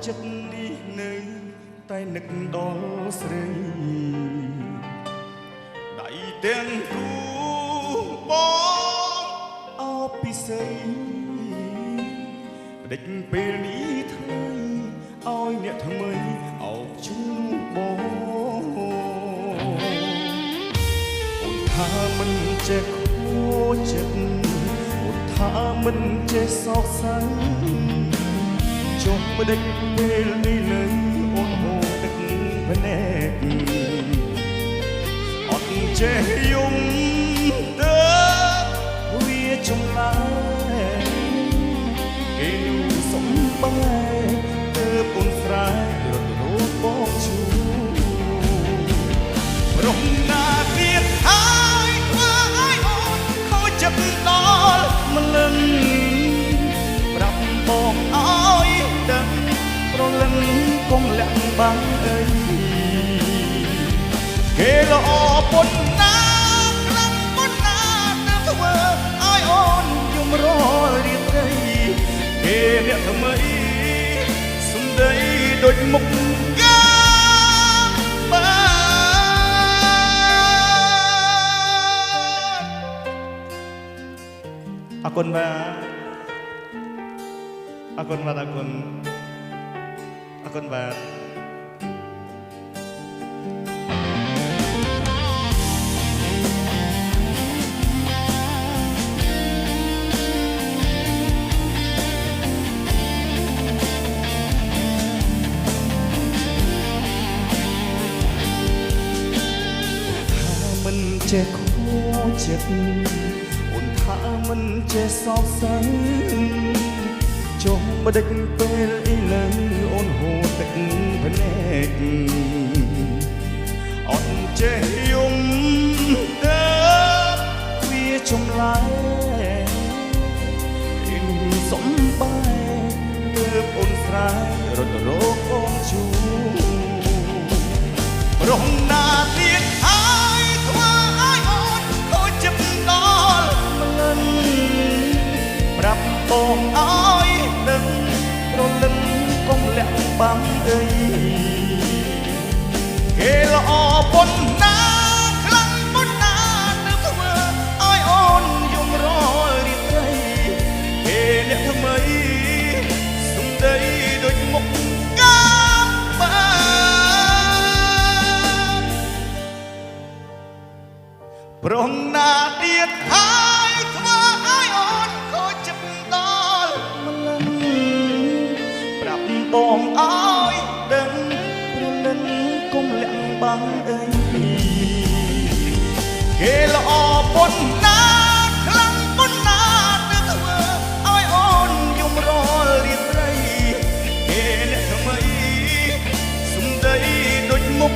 ចិត្តនេះនៅតែនឹកដល់ស្រីដៃទាំងគូបងអោបពិសេសដេចពេលនេះថ្ងៃឲ្យអ្នកថ្មីអោបជុំបងអូនថាមិនចេះខូចចិត្តអូនថាមិនចេះសោកសៅចុះបដិចពេលនេះលើអូនហូរទឹកភ្នែកអត់ចេះយំទៅវាចម្លែកគេនោះសំបែទៅពុនស្រែរត់រត់បងជួរំណាទៀតហើយធ្វើឲ្យអូនខូចចិត្តដល់ម្លឹងប្រាប់បងឲ្យដឹងប្រលឹងកុំលាក់បាំងអីគេល្អប៉ុណ្ណាខ្លាំងប៉ុណ្ណាទៅធ្វើឲ្យអូនយំររៀបរីគេអ្នកថ្មីសំដីដូចមុខកាបាទអរគុណបាទអរគុណបាទអរគុណអរគុណបាទមិនចេះខូចចិត្តអូនថាមិនចេះសោកសៅចុះបដិចពេលឥឡូវអូនហូរទឹកភ្នែកអត់ចេះយំទៅវាចម្លែកអ៊ីនសំបែទៅអូនស្រែរត់រកអូនជួរំណាទៀតហើយធ្វើឲ្យអូនខូចចិត្តដល់ម្លឹងប្រាប់បងឲ្យដឹងប្រលឹងកុំលាក់បាំងអីគេល្អប៉ុណ្ណាខ្លាំងប៉ុណ្ណាទៅធ្វើឲ្យអូនយំររៀបរីគេអ្នកថ្មីសំដីដូចមុខកាប្រងណាទៀតហើយធ្វើឲ្យអូនខូចចិត្តដល់ម្លឹងប្រាប់បងឲ្យដឹងព្រលឹងកុំលាក់បាំងអីគេល្អប៉ុណ្ណាខ្លាំងប៉ុណ្ណាទៅធ្វើឲ្យអូនយំររៀបរីគេអ្នកថ្មីសំដីដូចមុខ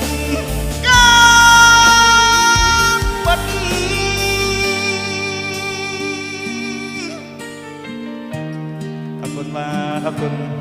អរគុណ